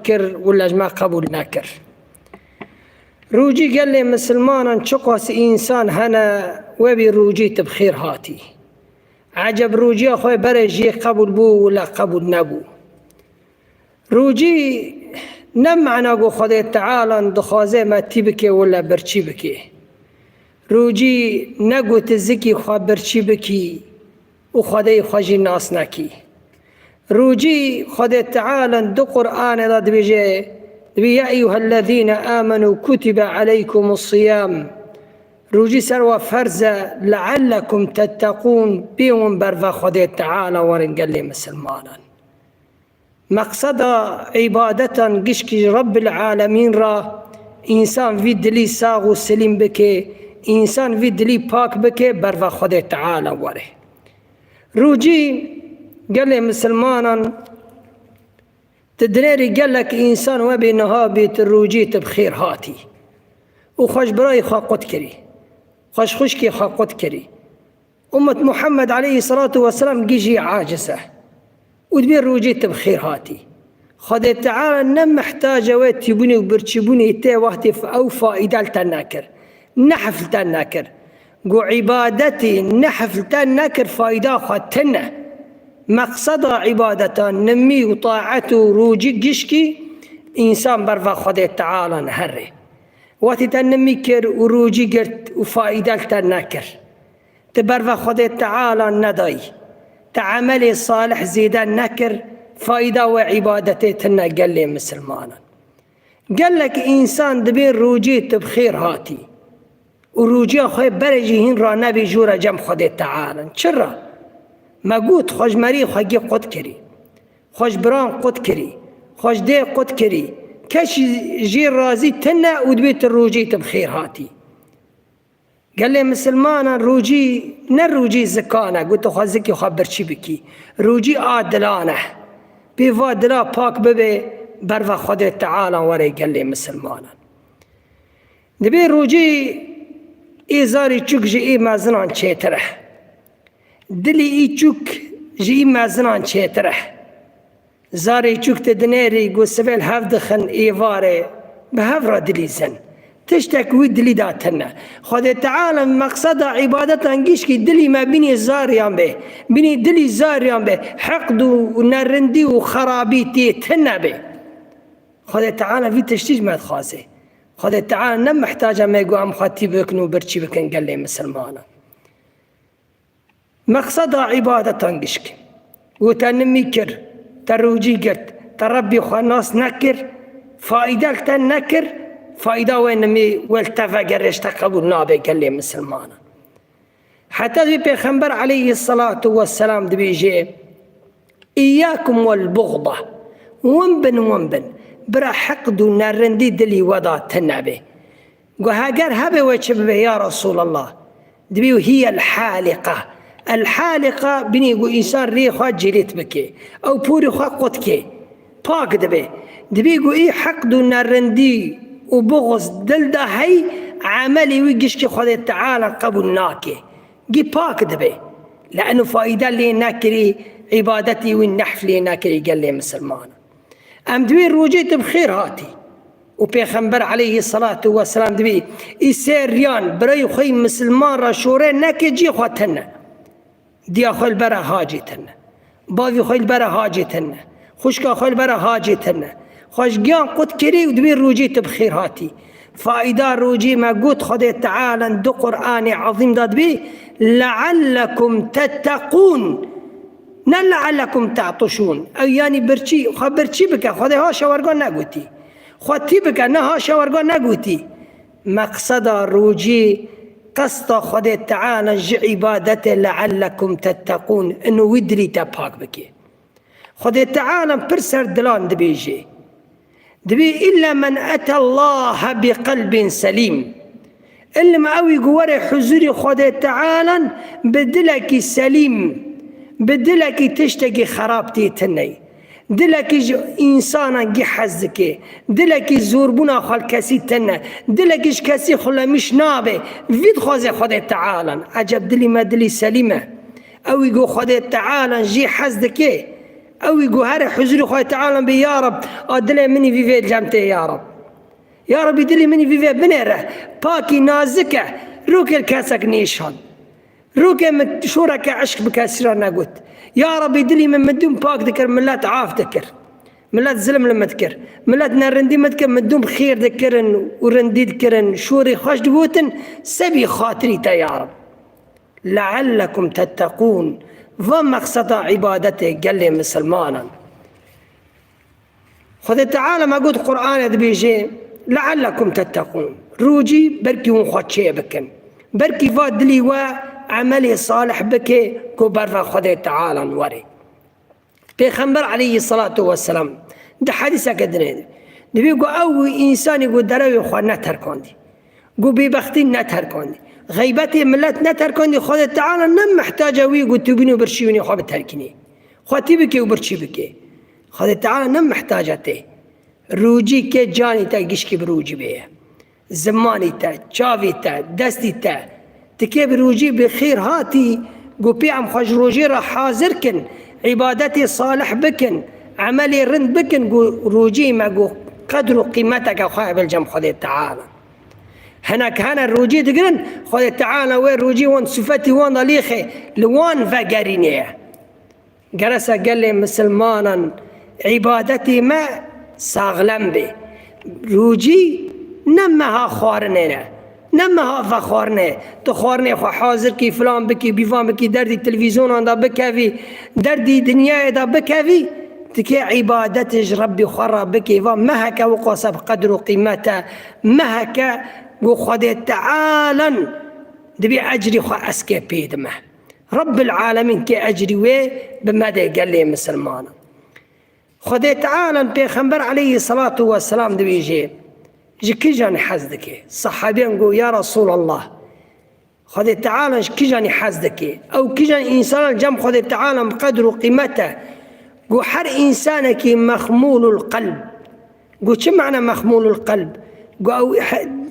كر ولا ما قبول نكر. روجي قال لي مسلمانا شقوس إنسان هنا وبي روجيت بخير هاتي عجب روجي أخوي برجي قبول بو ولا قبول نبو. روجي نمعنا قو خدي تعالى دخازي ما تبكي ولا برشي بكي. روجي نقو تزكي خواه برشي بكي وخدي خجي ناس نكي. روجي خدي تعالى دو قرآن ضد بيجي يا أيها الذين آمنوا كتب عليكم الصيام. روجي سروا فرزة لعلكم تتقون بيهم برفا خدي تعالى ورنقل لي مسلمانا. مقصد عبادة قشكي رب العالمين را إنسان في دلي ساغو سليم بكي إنسان في دلي باك بكي برفا خدي تعالى وره. روجي قال لي مسلمانا تدريري قال لك إنسان وبي نهابي الروجيت بخير هاتي وخش براي خاقت كري خش خشكي خاقت كري. أمة محمد عليه الصلاة والسلام جيجي عاجزة ودبير روجيت بخير هاتي. خدي تعالى نم محتاجة ويتبوني وبرتشبوني تي وقتي أو فائدة لتناكر نحفل تناكر قو عبادتي نحفل تناكر فائدة خاتنا. مقصد عبادة نمي وطاعته روجي جشكي إنسان برفا خدي تعالى نهره وقت تنمي كر وروجي قرت وفائدة تناكر تبرفا خدي تعالى نداي تعملي صالح زيدا نكر فائدة وعبادته تنقل لي مسلمانا. قال لك إنسان دبير روجيت بخير هاتي وروجي أخوي برجيهن را نبي جورا جم خدي تعالى شرا ما قوت خوش مري خوشي قد كري خوش بران قد كري خوش دي قد كري كش جير رازي تنا ودبيت الروجيت بخير هاتي. قال لي مسلمانا روجي نروجي زكانا قلت خو زكي خبر شي بكي روجي عادلانه بيفادلا باك ببي برفا خدي تعالى وري. قال لي مسلمانا نبي روجي إزاري تشوك جي مازنان شيتره دلي إيشوك جي مازنان شيتره زاري تشوك تدنيري قو سبيل هفدخن إيفاري بهفرا دلي زن تشتك ودلي داتنا. خدي تعالى مقصد عبادة انقشكي دلي ما بيني زاريان به بيني دلي زاريان به حقد ونرندي وخرابيتي تنا به. خدي تعالى في تشتيج ما تخاسي. خدي تعالى نم محتاجة ما يقو أم خاتي بكنو برشي بكن. قال لي مسلمانا مقصد عبادة انقشكي وتنمي كر تروجي قرت تربي خناس نكر فائدة تنكر فائدة وينمي والتفقر اشتقبوا النابي. قال لي مسلمانا حتى ذي بيخنبر عليه الصلاة والسلام دبيجي إياكم والبغضة ومبن برا حقد نرندي دلي وضع تنبي وهاجر هبه وشبه يا رسول الله دبيو هي الحالقة بني قو إنسان ريخوا جليت بكي أو بوري خوا قدكي باك دبي قو إيه حقد نرندي وبغض دل ده هي عملي ويجشكي خدي تعالى قبل ناكي جي باك دبي لأنه فائدة لي ناكري عبادتي والنحف لي ناكري. قال لي مسلمان أم دبي روجيت بخير هاتي وبيخنبر عليه الصلاة والسلام دبي يسير ريان بري خي مسلمان رشورين ناكي جي خواتنا دي أخوي البرا هاجتنا بابي خي البرا هاجتنا خشكا خي البرا هاجتنا خوشگیان قد کری و دبیر روجیت بخیر هاتی. فائدة روجي ما قلت خدي تعالى دو قرآن عظيم داد بي لعلكم تتقون لعلكم تعطشون أو يعني برشي خبرشي بك خدي هاشا ورقان نقوتي خدي بك نه هاشا ورقان نقوتي. مقصد روجي قصد خدي تعالى عبادته لعلكم تتقون انه ودري تباك بك خدي تعالى برسر دلان دبيجي دبي إلا من أتى الله بقلب سليم إلا ما أوي قواري حزوري خدي تعالى بدلك سليم بدلك تشتكي خرابتي تني دلك إنسانا جي حزكي دلك زوربونا خال كسي تنا دلك كسي خلا مش نابه فيد خوزي خدي تعالى عجب دلي ما دلي سليمة أوي قو خدي تعالى جي حزكي أو يقهر حزري خوي تعالى بي يا رب أدلي مني في فيت جمتي يا رب، يا رب يدلي مني في فيت بنيره باكي نازكة روك الكاسك نيشان روك شورك عشق بكاسرة نقول يا رب يدلي من مدوم باك ذكر ملات عاف ذكر ملات زلم لما ذكر ملات نرندي مذكر مدوم خير ذكرن ورندي ذكرن شوري خوش دبوتن سبي خاطري تا يا رب لعلكم تتقون ومقصد عبادته قال لي مسلمانا خذ تعالى ما قلت قرآن بيجي لعلكم تتقون روجي بركي ونخوات شيء بكن بركي فادلي وعملي صالح بكي كبر خذ تعالى وري بيخمر عليه الصلاة والسلام ده حديثة قدرين نبي يقول أو إنسان يقول دروي خوا نتر كوندي قو ببختين نتر كوندي غيبتي ملات نتر كوندي خذ تعالى نم محتاجة ويقول تبيني وبرشيوني خوا بتركني خوا تبكي وبرشي بكي خذ تعالى نم محتاجته روجي كي جاني تا قشكي بروجي بيه زماني تا شافي تا دستي تا تكي بروجي بخير هاتي قو بيعم خوش روجي را حاضر كن عبادتي صالح بكن عملي رند بكن قو روجي ما قو قدر قيمتك أخوة بالجم خذ تعالى هناك هنا الروجي تقرن خذ تعالى وين روجي وان صفتي وان ضليخي لوان فقرينيه قرسة قال لي مسلمانا عبادتي ما ساغلم بي روجي نمها خارنينا نمها فخارنه تخارنه خو حاضر كي فلان بكي بيفان بكي دردي التلفزيون عندها بكافي دردي دنيا دا بكافي تكي عبادتش ربي خرا بكي مهك وقصب قدر قيمته مهك وخذ تعالى دبي أجري خو أسكي بيدمه رب العالمين كي أجري وي بمدى قال لي مسلمان خذ تعالى بيخنبر عليه الصلاة والسلام دبي يجي كيجاني حزدك الصحابين يقول يا رسول الله خذ تعالى كيجاني حزدك أو كيجاني إنسان الجم خذ تعالى بقدر قيمته قو حر إنسانك مخمول القلب قو شو معنى مخمول القلب قو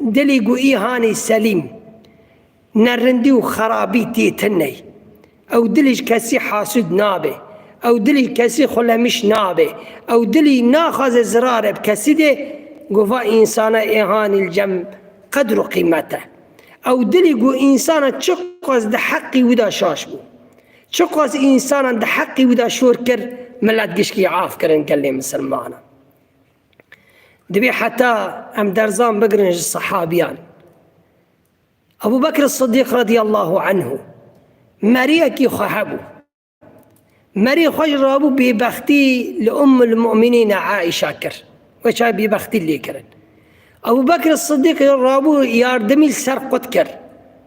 دلي قو إيهاني سليم نرندي وخرابيتي تني أو دلي كسي حاسد نابي أو دلي كسي خلا مش نابي أو دلي ناخذ زرار بكسيده قفا إنسان إيهاني الجم قدر قيمته أو دلي قو إنسان تشقص ده حقي ودا شاشبو تشقص إنسان ده حقي ودا شوركر ملات قشكي عاف كرن قال لي مسلمانا دبي حتى أم درزان بقرنج الصحابيان أبو بكر الصديق رضي الله عنه مريكي خهبو مري خجرابو ببختي لأم المؤمنين عائشة كر وشا ببختي اللي كرن أبو بكر الصديق رابو ياردمي سرقت كر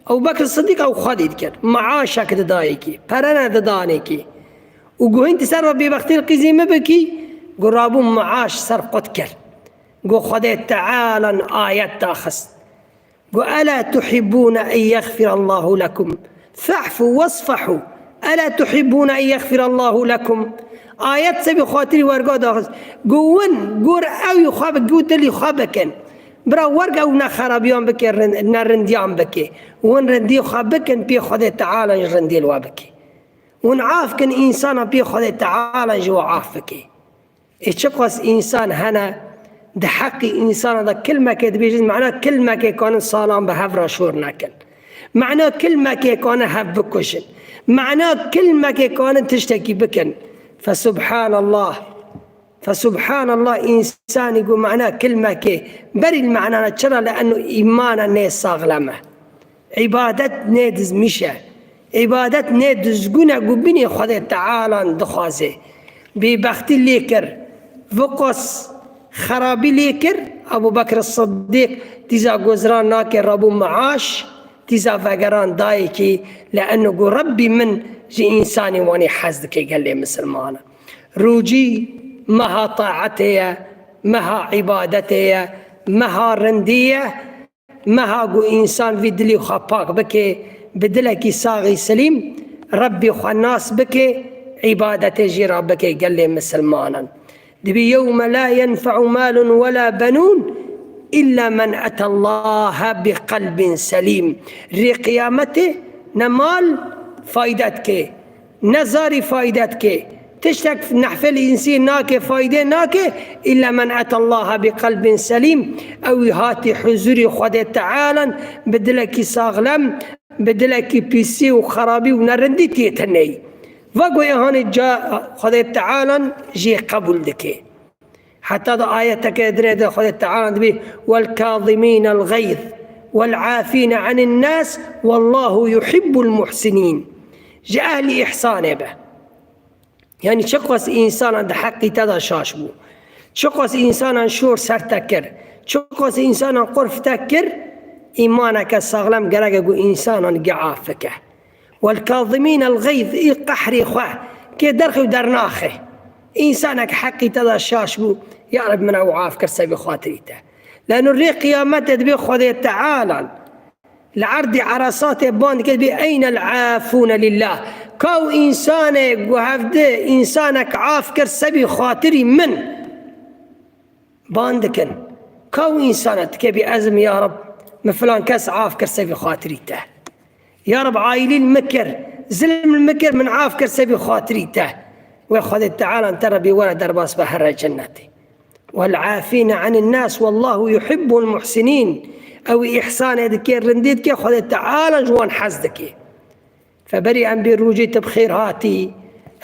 أبو بكر الصديق أو خالد كر معاشا كده دايكي فرنا دانيكي وقو انت سر ببختي القزيمة بكي قرابو معاش سرقت كر قو خذت تعالى آيات تاخس قو ألا تحبون أن يغفر الله لكم فاعفوا واصفحوا ألا تحبون أن يغفر الله لكم آيات سبي خاطري ورقا داخس قوون قور أو يخابك قو دل يخابكن برا ورقا أو نخرابيان بكي نرنديان بكي وان رندي خابكن بي خذت تعالى رندي الوابكي ونعافكن إنسانا بي خذت تعالى جو عافكي اتشقص إنسان هنا ده حقي إنسان ده كلمة كده بيجي معناه كلمة كي كان صالام بهفرا شور ناكل معناه كلمة كي كان هف بكشن معناه كلمة كي كان تشتكي بكن فسبحان الله إنسان يقول معناه كلمة كي بري المعنى نتشرى لأنه إيمانا نيس صاغلمه عبادة نيدز مشى عبادة نيدز قنا قبني خذ تعالى دخازه ببختي ليكر فقص خرابي ليكر أبو بكر الصديق تيزا قزران ناكر ربو معاش تيزا فقران دايكي لأنه ربي من جي إنساني واني حزدك قال لي مسلمانا روجي مها طاعتي مها عبادتي مها رندية مها قو إنسان في دلي خباك بكي بدلكي صاغي سليم ربي خناس بكي عبادتي جيرا بكي قال لي مسلمانا دبي يوم لا ينفع مال ولا بنون إلا من أتى الله بقلب سليم ري قيامته نمال فايدتك نزاري فايدتك تشتك نحفل إنسان ناكي فايدة ناكي إلا من أتى الله بقلب سليم أو هاتي حزوري خود تعالى بدلك ساغلم بدلك بيسي وخرابي ونرندي تيتني وقو إهان جاء خود تعالى جي قبول دكي حتى آياتك يدري خود تعالى والكاظمين الغيظ والعافين عن الناس والله يحب المحسنين جاء أهل إحسان به يعني شقص إنسان عند حقي تدا شاشبو شقص إنسان شور سر تكر شقص إنسان قرف تكر إيمانك ساغلم قرقو إنسان قعافك والكاظمين الغيظ إي قحري خواه كي درخي ودرناخي إنسانك حقي تدا شاشبو يا رب من أوعاف كرسي بخاطريته لأنه الريق قيامته تبي خذ تعالى لعرض عرصات باند كده أين العافون لله كو إنسانك وهفده إنسانك عاف كرسي خاطري من باندكن كو إنسانك كبي أزم يا رب مثلان كاس عاف كرسي خاطريته يا رب عايلي المكر زلم المكر من عاف كرسي خاطريته وخذ تعالى أن ترى بورا درباس بحر جنتي والعافين عن الناس والله يحب المحسنين أو إحسان يدكي رنديد كي خذ تعالى جوان حزدك فبري أن بروجيت بخير هاتي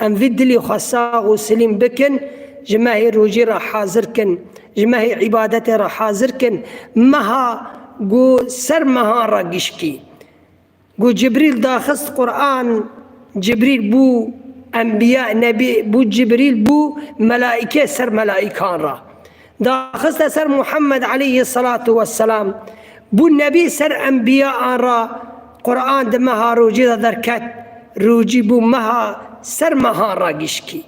أن فدلي خصاغ وسليم بكن جماهير روجي راح حاضركن جماهير عبادتي راح حاضركن مها قو سر مها راقشكي قو جبريل داخست قرآن جبريل بو أنبياء نبي بو جبريل بو ملائكة سر ملائكان را داخست سر محمد عليه الصلاة والسلام بو النبي سر أنبياء را قرآن دمها روجي دركت روجي بو مها سر مها راقشكي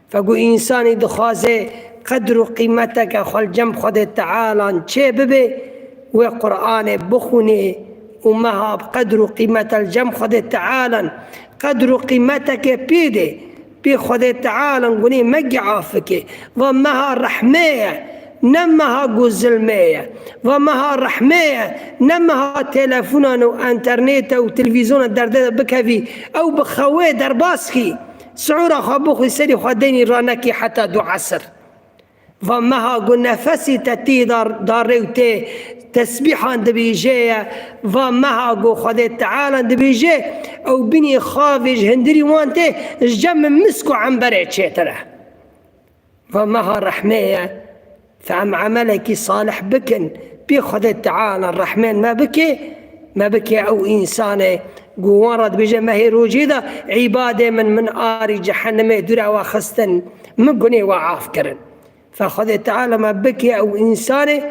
فقو إنساني دخازي قدر قيمتك خل جنب خد تعالى چه ببي وقرآن بخوني ومها بقدر قيمة الجنب خد تعالى قدر قيمتك بيدي بخد تعالى نقولي مقعافك ومها رحمية نمها قوزلمية ومها رحمية نمها تلفونان وانترنت وتلفزيون الدردة بكفي أو بخوي درباسكي سعورا خابوخ يسري خديني رانكي حتى دو عصر ومها قلنا نفسي تتي داريوتي تسبيحا دبيجيه ومها قو خدي تعالى دبيجيه او بني خافج هندري وانتي الجم مسكو عن برع شيتره ومها رحمية فعم عملك صالح بكن بخدي تعالى الرحمن ما بكي او انسانه قوارد بجماهير وجيدة عبادة من آري جحنم درع وخستن مقني وعافكرن فخذ تعالى ما بكي أو إنسان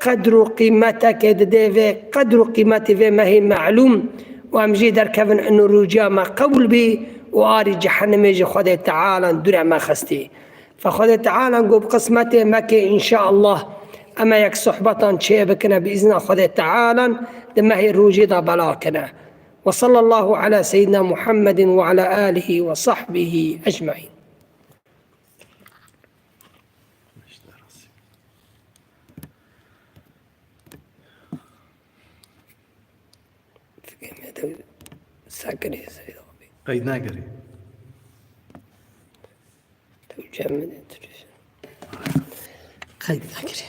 قدر قيمتك ديفي قدر قيمتي ما هي معلوم وأمجي دركبن أنه رجاء ما قول بي وآري جحنم يجي خذ تعالى درع ما خستي فخذ تعالى نقول بقسمته مكي إن شاء الله أما يك صحبة شيبكنا بإذن خذ تعالى لما هي رجيدة بلاكنا وصلى الله على سيدنا محمد وعلى آله وصحبه أجمعين. ساكني سيد ربي قيد ناقري قيد ناقري